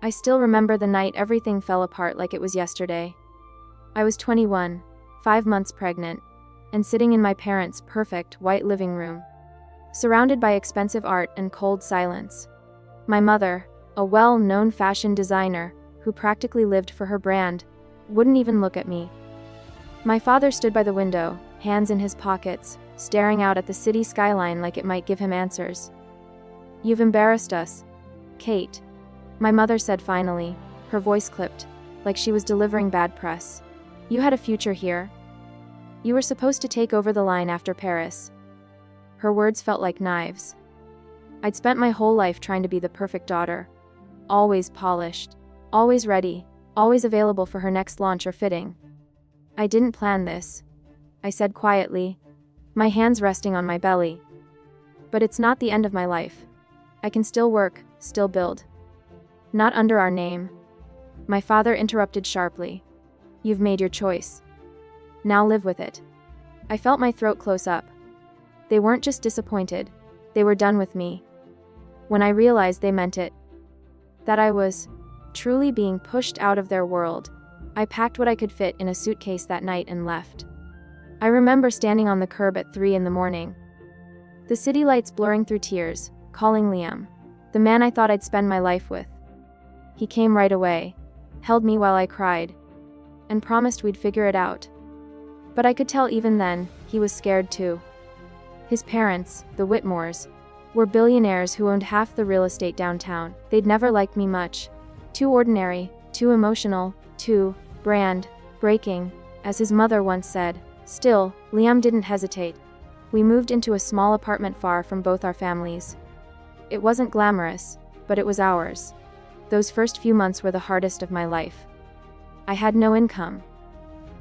I still remember the night everything fell apart like it was yesterday. I was 21, 5 months pregnant, and sitting in my parents' perfect white living room, surrounded by expensive art and cold silence. My mother, a well-known fashion designer who practically lived for her brand, wouldn't even look at me. My father stood by the window, hands in his pockets, staring out at the city skyline like it might give him answers. "You've embarrassed us, Kate," my mother said finally, her voice clipped, like she was delivering bad press. "You had a future here. You were supposed to take over the line after Paris." Her words felt like knives. I'd spent my whole life trying to be the perfect daughter. Always polished, always ready, always available for her next launch or fitting. "I didn't plan this," I said quietly, my hands resting on my belly. "But it's not the end of my life. I can still work, still build. Not under our name." My father interrupted sharply. "You've made your choice. Now live with it." I felt my throat close up. They weren't just disappointed, they were done with me. When I realized they meant it, that I was truly being pushed out of their world, I packed what I could fit in a suitcase that night and left. I remember standing on the curb at 3 in the morning. The city lights blurring through tears, calling Liam, the man I thought I'd spend my life with. He came right away, held me while I cried, and promised we'd figure it out. But I could tell even then, he was scared too. His parents, the Whitmores, were billionaires who owned half the real estate downtown. They'd never liked me much. Too ordinary, too emotional, too brand breaking, as his mother once said. Still, Liam didn't hesitate. We moved into a small apartment far from both our families. It wasn't glamorous, but it was ours. Those first few months were the hardest of my life. I had no income,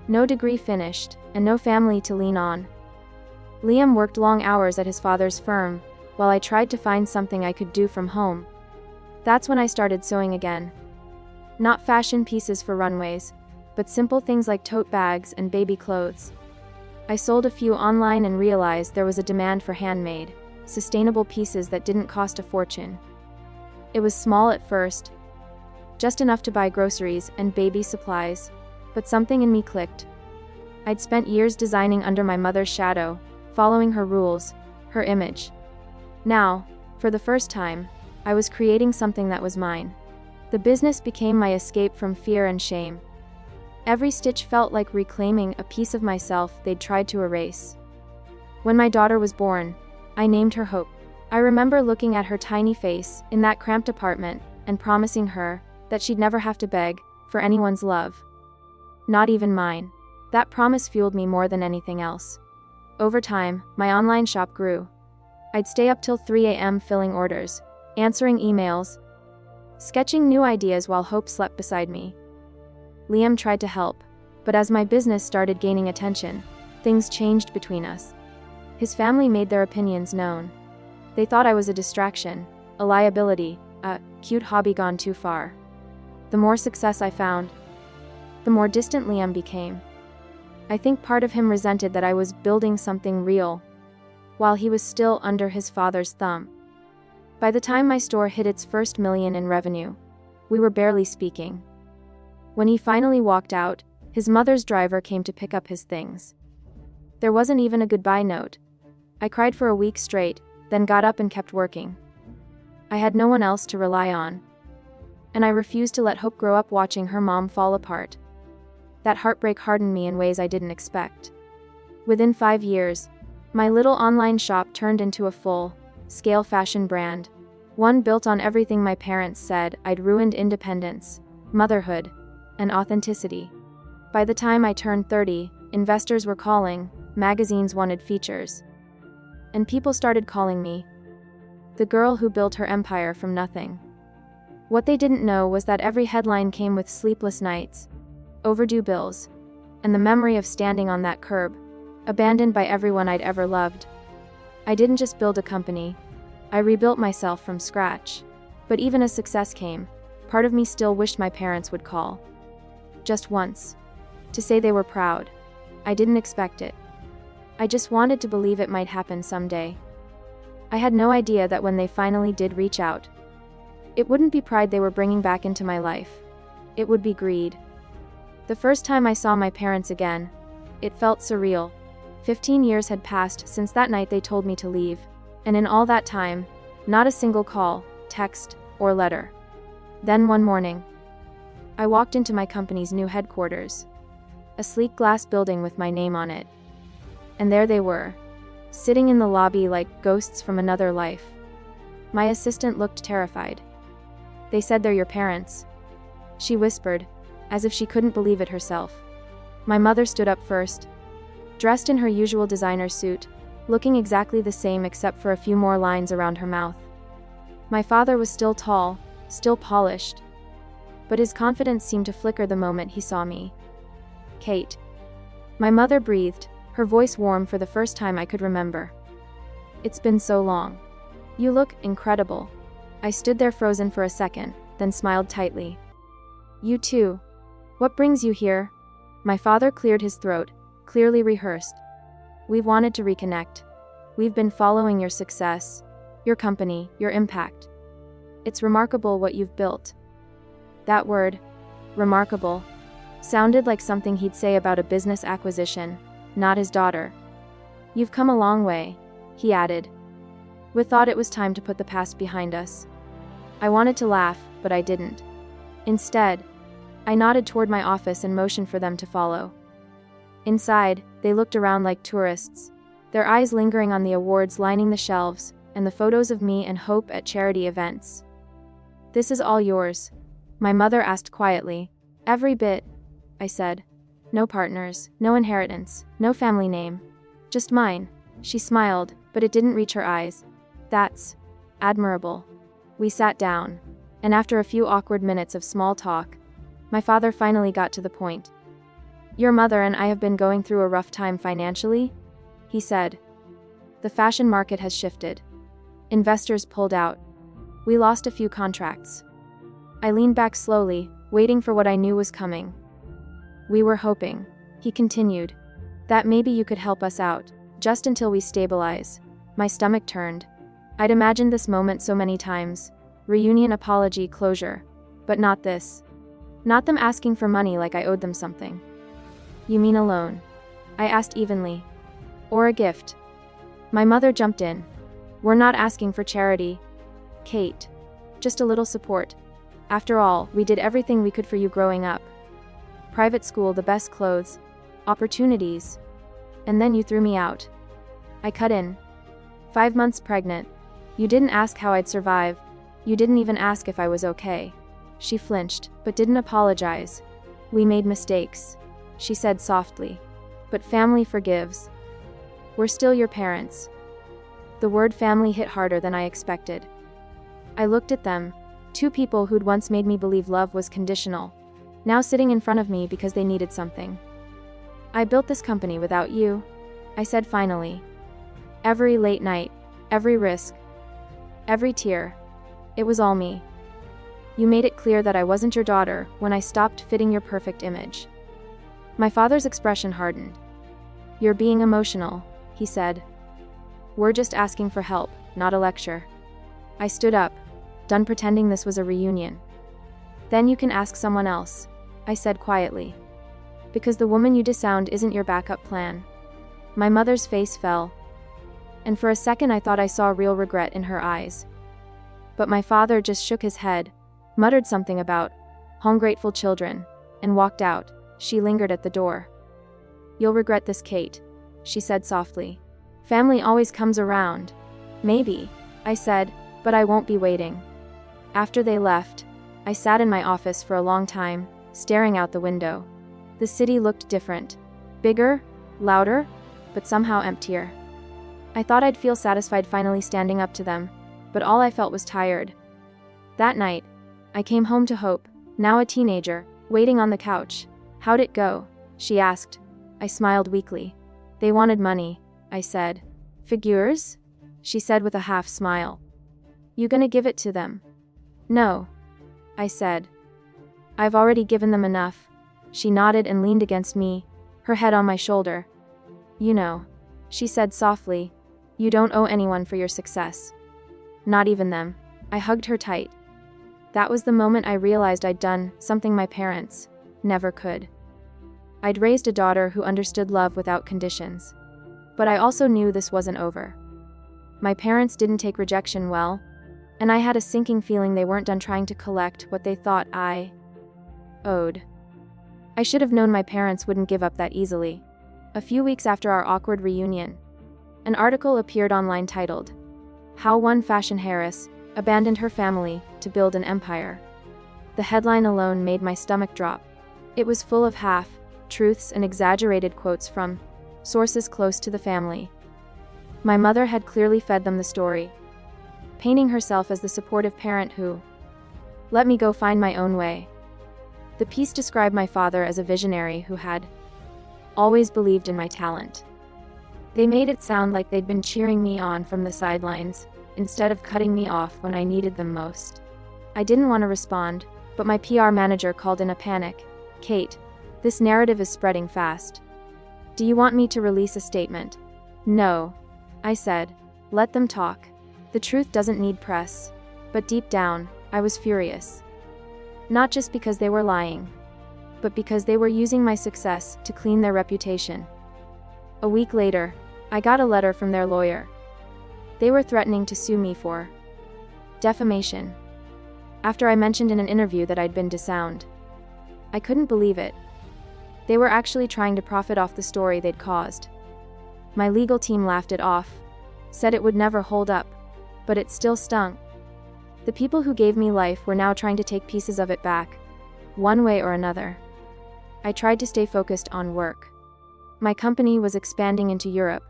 no degree finished, and no family to lean on. Liam worked long hours at his father's firm, while I tried to find something I could do from home. That's when I started sewing again. Not fashion pieces for runways, but simple things like tote bags and baby clothes. I sold a few online and realized there was a demand for handmade, sustainable pieces that didn't cost a fortune. It was small at first, just enough to buy groceries and baby supplies, but something in me clicked. I'd spent years designing under my mother's shadow, following her rules, her image. Now, for the first time, I was creating something that was mine. The business became my escape from fear and shame. Every stitch felt like reclaiming a piece of myself they'd tried to erase. When my daughter was born, I named her Hope. I remember looking at her tiny face in that cramped apartment and promising her that she'd never have to beg for anyone's love. Not even mine. That promise fueled me more than anything else. Over time, my online shop grew. I'd stay up till 3 a.m. filling orders, answering emails, sketching new ideas while Hope slept beside me. Liam tried to help, but as my business started gaining attention, things changed between us. His family made their opinions known. They thought I was a distraction, a liability, a cute hobby gone too far. The more success I found, the more distant Liam became. I think part of him resented that I was building something real, while he was still under his father's thumb. By the time my store hit its first million in revenue, we were barely speaking. When he finally walked out, his mother's driver came to pick up his things. There wasn't even a goodbye note. I cried for a week straight, then got up and kept working. I had no one else to rely on, and I refused to let Hope grow up watching her mom fall apart. That heartbreak hardened me in ways I didn't expect. Within 5 years, my little online shop turned into a full-scale fashion brand, one built on everything my parents said I'd ruined: independence, motherhood, and authenticity. By the time I turned 30, investors were calling, magazines wanted features, and people started calling me the girl who built her empire from nothing. What they didn't know was that every headline came with sleepless nights, overdue bills, and the memory of standing on that curb, abandoned by everyone I'd ever loved. I didn't just build a company, I rebuilt myself from scratch. But even as success came, part of me still wished my parents would call. Just once. To say they were proud. I didn't expect it. I just wanted to believe it might happen someday. I had no idea that when they finally did reach out, It wouldn't be pride they were bringing back into my life. It would be greed. The first time I saw my parents again, it felt surreal. 15 years had passed since that night they told me to leave, and in all that time, not a single call, text, or letter. Then one morning, I walked into my company's new headquarters, a sleek glass building with my name on it. And there they were, sitting in the lobby like ghosts from another life. My assistant looked terrified. "They said they're your parents," she whispered, as if she couldn't believe it herself. My mother stood up first, dressed in her usual designer suit, looking exactly the same except for a few more lines around her mouth. My father was still tall, still polished, but his confidence seemed to flicker the moment he saw me. "Kate." My mother breathed, her voice warm for the first time I could remember. "It's been so long. You look incredible." I stood there frozen for a second, then smiled tightly. "You too. What brings you here?" My father cleared his throat, clearly rehearsed. "We've wanted to reconnect. We've been following your success, your company, your impact. It's remarkable what you've built." That word, remarkable, sounded like something he'd say about a business acquisition, not his daughter. "You've come a long way," he added. "We thought it was time to put the past behind us." I wanted to laugh, but I didn't. Instead, I nodded toward my office and motioned for them to follow. Inside, they looked around like tourists, their eyes lingering on the awards lining the shelves and the photos of me and Hope at charity events. "This is all yours?" my mother asked quietly. "Every bit," I said. "No partners, no inheritance, no family name. Just mine." She smiled, but it didn't reach her eyes. "That's admirable." We sat down, and after a few awkward minutes of small talk, my father finally got to the point. "Your mother and I have been going through a rough time financially," he said. "The fashion market has shifted. Investors pulled out. We lost a few contracts." I leaned back slowly, waiting for what I knew was coming. "We were hoping," he continued, "that maybe you could help us out, just until we stabilize." My stomach turned. I'd imagined this moment so many times. Reunion, apology, closure. But not this. Not them asking for money like I owed them something. "You mean a loan?" I asked evenly. "Or a gift?" My mother jumped in. "We're not asking for charity, Kate. Just a little support. After all, we did everything we could for you growing up. Private school, the best clothes, opportunities. And then you threw me out." I cut in. 5 months pregnant. You didn't ask how I'd survive. You didn't even ask if I was okay." She flinched, but didn't apologize. "We made mistakes," she said softly. "But family forgives. We're still your parents." The word family hit harder than I expected. I looked at them, two people who'd once made me believe love was conditional, now sitting in front of me because they needed something. "I built this company without you," I said finally. "Every late night, every risk, every tear. It was all me. You made it clear that I wasn't your daughter when I stopped fitting your perfect image." My father's expression hardened. "You're being emotional," he said. "We're just asking for help, not a lecture." I stood up, done pretending this was a reunion. "Then you can ask someone else," I said quietly. "Because the woman you disowned isn't your backup plan." My mother's face fell, and for a second I thought I saw real regret in her eyes. But my father just shook his head, muttered something about ungrateful children, and walked out. She lingered at the door. "You'll regret this, Kate," she said softly. "Family always comes around." "Maybe," I said, "but I won't be waiting." After they left, I sat in my office for a long time, staring out the window. The city looked different. Bigger, louder, but somehow emptier. I thought I'd feel satisfied finally standing up to them, but all I felt was tired. That night, I came home to Hope, now a teenager, waiting on the couch. "How'd it go?" she asked. I smiled weakly. "They wanted money," I said. "Figures?" she said with a half smile. "You gonna give it to them?" "No," I said. "I've already given them enough." She nodded and leaned against me, her head on my shoulder. "You know," she said softly, "you don't owe anyone for your success. Not even them." I hugged her tight. That was the moment I realized I'd done something my parents never could. I'd raised a daughter who understood love without conditions. But I also knew this wasn't over. My parents didn't take rejection well, and I had a sinking feeling they weren't done trying to collect what they thought I owed. I should have known my parents wouldn't give up that easily. A few weeks after our awkward reunion, an article appeared online titled, "How One Fashion Heiress Abandoned Her Family to Build an Empire." The headline alone made my stomach drop. It was full of half-truths and exaggerated quotes from sources close to the family. My mother had clearly fed them the story, painting herself as the supportive parent who let me go find my own way. The piece described my father as a visionary who had always believed in my talent. They made it sound like they'd been cheering me on from the sidelines, instead of cutting me off when I needed them most. I didn't want to respond, but my PR manager called in a panic. "Kate, this narrative is spreading fast. Do you want me to release a statement?" "No," I said. "Let them talk. The truth doesn't need press." But deep down, I was furious. Not just because they were lying, but because they were using my success to clean their reputation. A week later, I got a letter from their lawyer. They were threatening to sue me for defamation, after I mentioned in an interview that I'd been disowned. I couldn't believe it. They were actually trying to profit off the story they'd caused. My legal team laughed it off, said it would never hold up, but it still stung. The people who gave me life were now trying to take pieces of it back, one way or another. I tried to stay focused on work. My company was expanding into Europe,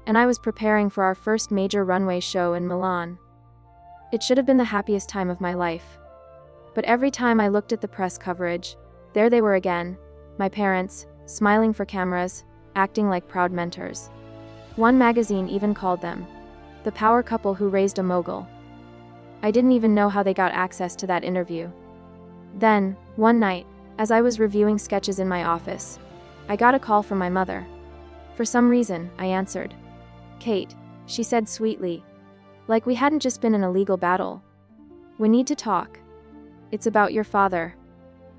and I was preparing for our first major runway show in Milan. It should have been the happiest time of my life. But every time I looked at the press coverage, there they were again, my parents, smiling for cameras, acting like proud mentors. One magazine even called them the power couple who raised a mogul. I didn't even know how they got access to that interview. Then, one night, as I was reviewing sketches in my office, I got a call from my mother. For some reason, I answered. "Kate," she said sweetly, like we hadn't just been in a legal battle. "We need to talk. It's about your father."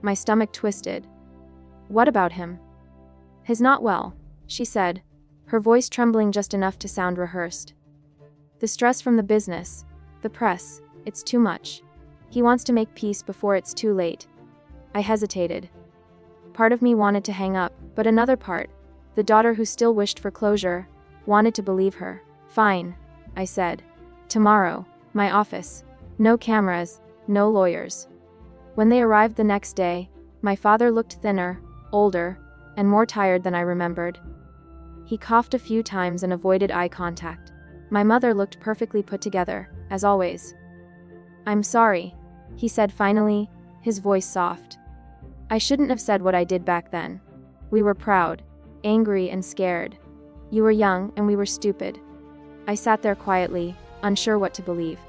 My stomach twisted. "What about him?" "He's not well," she said, her voice trembling just enough to sound rehearsed. "The stress from the business, the press, it's too much. He wants to make peace before it's too late." I hesitated. Part of me wanted to hang up, but another part, the daughter who still wished for closure, wanted to believe her. "Fine," I said. "Tomorrow, my office. No cameras, no lawyers." When they arrived the next day, my father looked thinner, older, and more tired than I remembered. He coughed a few times and avoided eye contact. My mother looked perfectly put together, as always. "I'm sorry," he said finally, his voice soft. "I shouldn't have said what I did back then. We were proud, angry, and scared. You were young and we were stupid." I sat there quietly, unsure what to believe.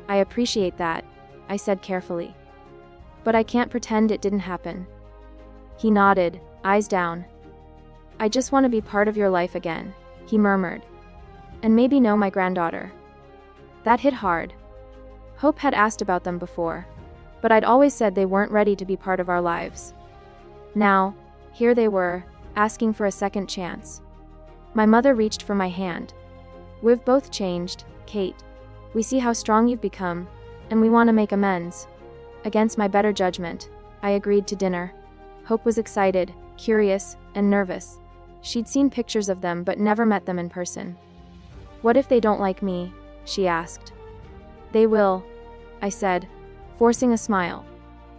"I appreciate that," I said carefully. "But I can't pretend it didn't happen." He nodded, eyes down. "I just want to be part of your life again," he murmured. "And maybe know my granddaughter." That hit hard. Hope had asked about them before, but I'd always said they weren't ready to be part of our lives. Now, here they were, asking for a second chance. My mother reached for my hand. "We've both changed, Kate. We see how strong you've become, and we want to make amends." Against my better judgment, I agreed to dinner. Hope was excited, curious, and nervous. She'd seen pictures of them but never met them in person. "What if they don't like me?" she asked. "They will," I said, forcing a smile.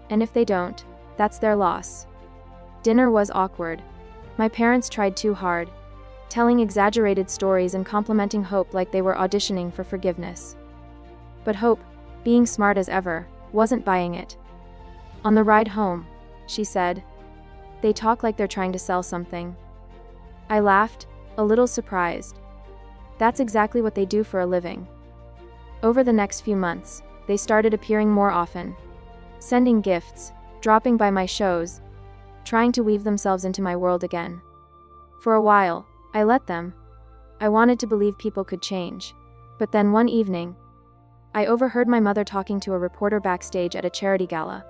"And if they don't, that's their loss." Dinner was awkward. My parents tried too hard, telling exaggerated stories and complimenting Hope like they were auditioning for forgiveness. But Hope, being smart as ever, wasn't buying it. "On the ride home," she said, "they talk like they're trying to sell something." I laughed, a little surprised. That's exactly what they do for a living. Over the next few months, they started appearing more often, sending gifts, dropping by my shows, trying to weave themselves into my world again. For a while, I let them. I wanted to believe people could change. But then one evening, I overheard my mother talking to a reporter backstage at a charity gala.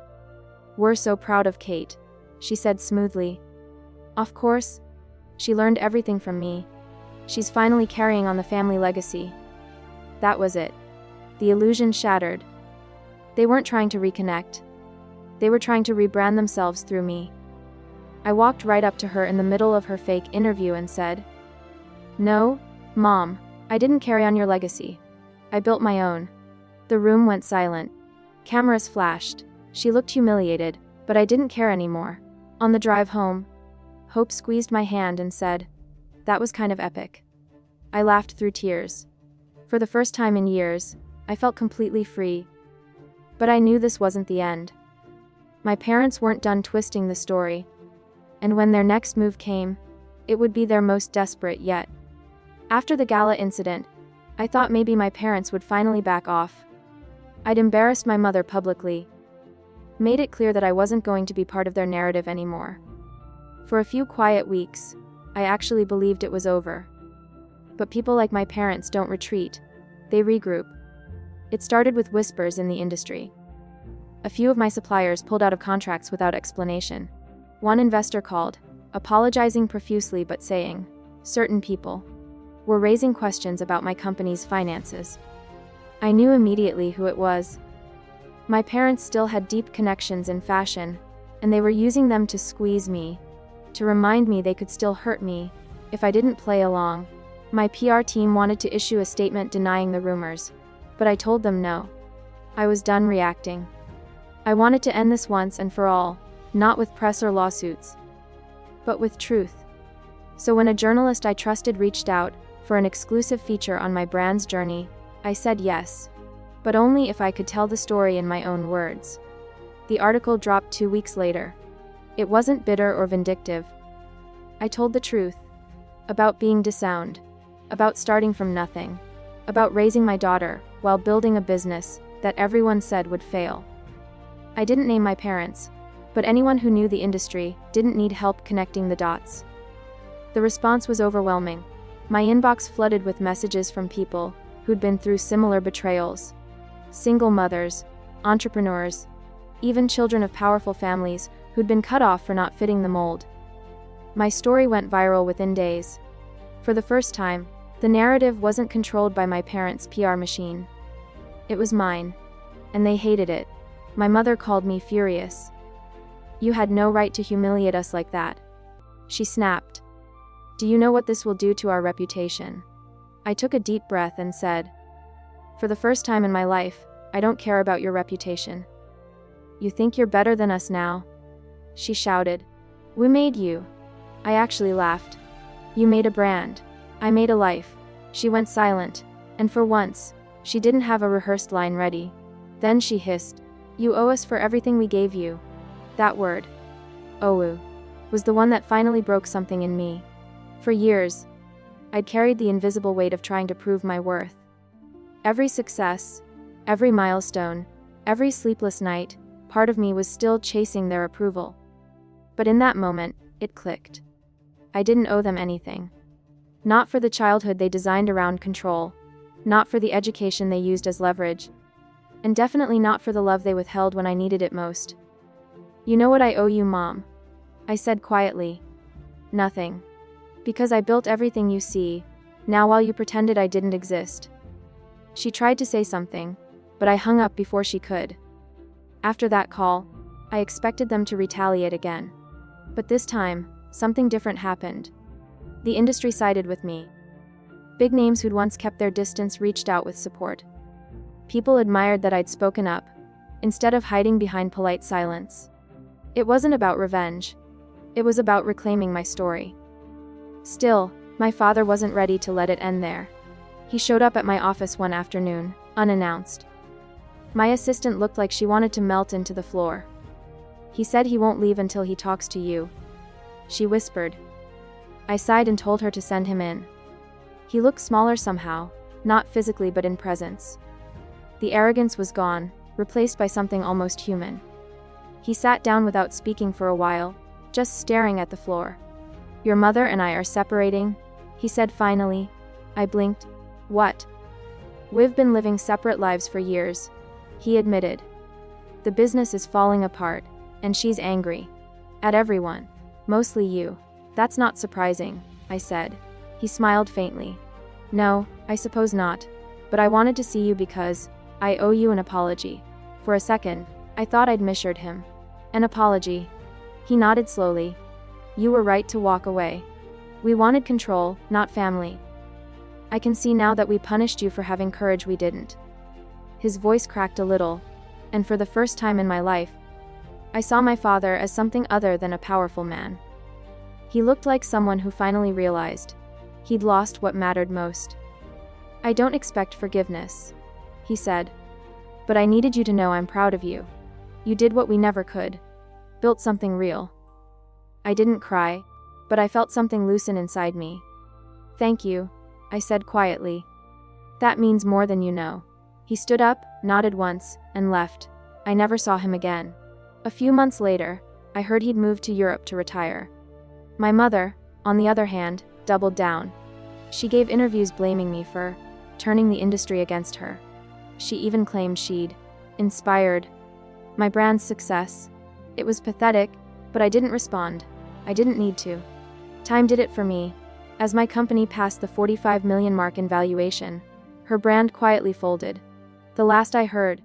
"We're so proud of Kate," she said smoothly. "Of course. She learned everything from me. She's finally carrying on the family legacy." That was it. The illusion shattered. They weren't trying to reconnect. They were trying to rebrand themselves through me. I walked right up to her in the middle of her fake interview and said, "No, Mom, I didn't carry on your legacy. I built my own." The room went silent. Cameras flashed. She looked humiliated, but I didn't care anymore. On the drive home, Hope squeezed my hand and said, "That was kind of epic." I laughed through tears. For the first time in years, I felt completely free. But I knew this wasn't the end. My parents weren't done twisting the story. And when their next move came, it would be their most desperate yet. After the gala incident, I thought maybe my parents would finally back off. I'd embarrassed my mother publicly, made it clear that I wasn't going to be part of their narrative anymore. For a few quiet weeks, I actually believed it was over. But people like my parents don't retreat, they regroup. It started with whispers in the industry. A few of my suppliers pulled out of contracts without explanation. One investor called, apologizing profusely but saying, certain people were raising questions about my company's finances. I knew immediately who it was. My parents still had deep connections in fashion, and they were using them to squeeze me, to remind me they could still hurt me if I didn't play along. My PR team wanted to issue a statement denying the rumors, but I told them no. I was done reacting. I wanted to end this once and for all, not with press or lawsuits, but with truth. So when a journalist I trusted reached out for an exclusive feature on my brand's journey, I said yes, but only if I could tell the story in my own words. The article dropped 2 weeks later. It wasn't bitter or vindictive. I told the truth about being disowned, about starting from nothing, about raising my daughter while building a business that everyone said would fail. I didn't name my parents, but anyone who knew the industry didn't need help connecting the dots. The response was overwhelming. My inbox flooded with messages from people who'd been through similar betrayals. Single mothers, entrepreneurs, even children of powerful families who'd been cut off for not fitting the mold. My story went viral within days. For the first time, the narrative wasn't controlled by my parents' PR machine. It was mine, and they hated it. My mother called me furious. "You had no right to humiliate us like that," she snapped. "Do you know what this will do to our reputation?" I took a deep breath and said, "For the first time in my life, I don't care about your reputation." "You think you're better than us now?" she shouted. "We made you." I actually laughed. "You made a brand. I made a life." She went silent, and for once, she didn't have a rehearsed line ready. Then she hissed, "You owe us for everything we gave you." That word, owe, was the one that finally broke something in me. For years, I'd carried the invisible weight of trying to prove my worth. Every success, every milestone, every sleepless night, part of me was still chasing their approval. But in that moment, it clicked. I didn't owe them anything. Not for the childhood they designed around control, not for the education they used as leverage, and definitely not for the love they withheld when I needed it most. "You know what I owe you, Mom?" I said quietly. "Nothing. Because I built everything you see, now while you pretended I didn't exist." She tried to say something, but I hung up before she could. After that call, I expected them to retaliate again. But this time, something different happened. The industry sided with me. Big names who'd once kept their distance reached out with support. People admired that I'd spoken up, instead of hiding behind polite silence. It wasn't about revenge. It was about reclaiming my story. Still, my father wasn't ready to let it end there. He showed up at my office one afternoon, unannounced. My assistant looked like she wanted to melt into the floor. "He said he won't leave until he talks to you," she whispered. I sighed and told her to send him in. He looked smaller somehow, not physically but in presence. The arrogance was gone, replaced by something almost human. He sat down without speaking for a while, just staring at the floor. "Your mother and I are separating," he said finally. I blinked. "What? We've been living separate lives for years, he admitted. The business is falling apart, and she's angry. At everyone. Mostly you. That's not surprising, I said. He smiled faintly. No, I suppose not. But I wanted to see you because I owe you an apology. For a second, I thought I'd misheard him. An apology. He nodded slowly. You were right to walk away. We wanted control, not family. I can see now that we punished you for having courage we didn't. His voice cracked a little, and for the first time in my life, I saw my father as something other than a powerful man. He looked like someone who finally realized he'd lost what mattered most. I don't expect forgiveness, he said, but I needed you to know I'm proud of you. You did what we never could. Built something real. I didn't cry, but I felt something loosen inside me. Thank you, I said quietly. That means more than you know. He stood up, nodded once, and left. I never saw him again. A few months later, I heard he'd moved to Europe to retire. My mother, on the other hand, doubled down. She gave interviews blaming me for turning the industry against her. She even claimed she'd inspired my brand's success. It was pathetic, but I didn't respond. I didn't need to. Time did it for me. As my company passed the 45 million mark in valuation, her brand quietly folded. The last I heard,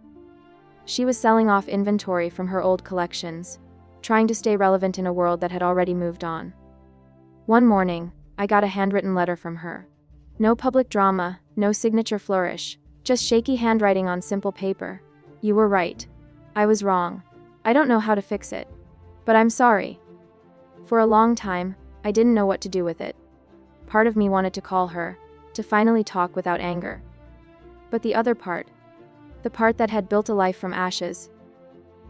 she was selling off inventory from her old collections, trying to stay relevant in a world that had already moved on. One morning, I got a handwritten letter from her. No public drama, no signature flourish, just shaky handwriting on simple paper. You were right. I was wrong. I don't know how to fix it. But I'm sorry. For a long time, I didn't know what to do with it. Part of me wanted to call her, to finally talk without anger. But the other part, the part that had built a life from ashes,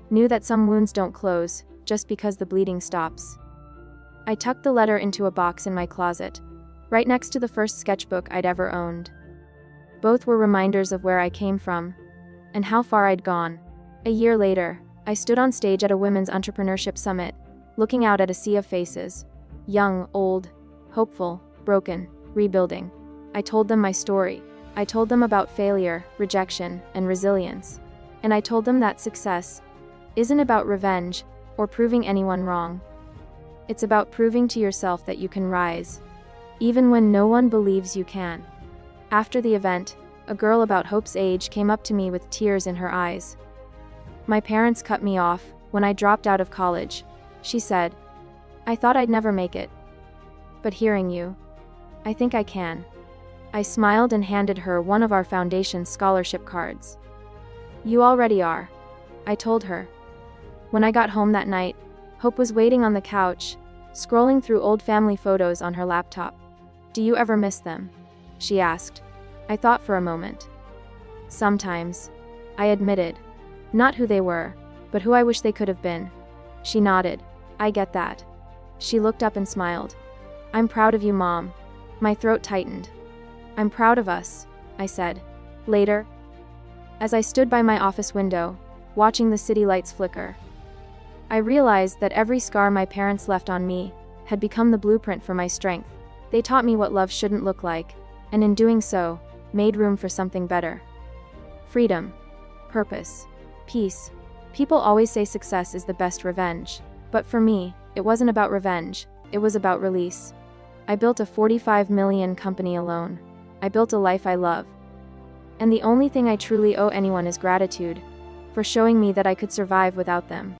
knew that some wounds don't close just because the bleeding stops. I tucked the letter into a box in my closet, right next to the first sketchbook I'd ever owned. Both were reminders of where I came from, and how far I'd gone. A year later, I stood on stage at a women's entrepreneurship summit, looking out at a sea of faces. Young, old, hopeful, broken, rebuilding. I told them my story. I told them about failure, rejection, and resilience. And I told them that success isn't about revenge or proving anyone wrong. It's about proving to yourself that you can rise, even when no one believes you can. After the event, a girl about Hope's age came up to me with tears in her eyes. My parents cut me off when I dropped out of college, she said. I thought I'd never make it. But hearing you, I think I can. I smiled and handed her one of our foundation's scholarship cards. You already are, I told her. When I got home that night, Hope was waiting on the couch, scrolling through old family photos on her laptop. Do you ever miss them? She asked. I thought for a moment. Sometimes, I admitted. Not who they were, but who I wish they could have been. She nodded. I get that. She looked up and smiled. I'm proud of you, Mom. My throat tightened. I'm proud of us, I said. Later, as I stood by my office window, watching the city lights flicker, I realized that every scar my parents left on me had become the blueprint for my strength. They taught me what love shouldn't look like, and in doing so, made room for something better. Freedom, purpose, peace. People always say success is the best revenge, but for me, it wasn't about revenge, it was about release. I built a 45 million company alone. I built a life I love. And the only thing I truly owe anyone is gratitude, for showing me that I could survive without them.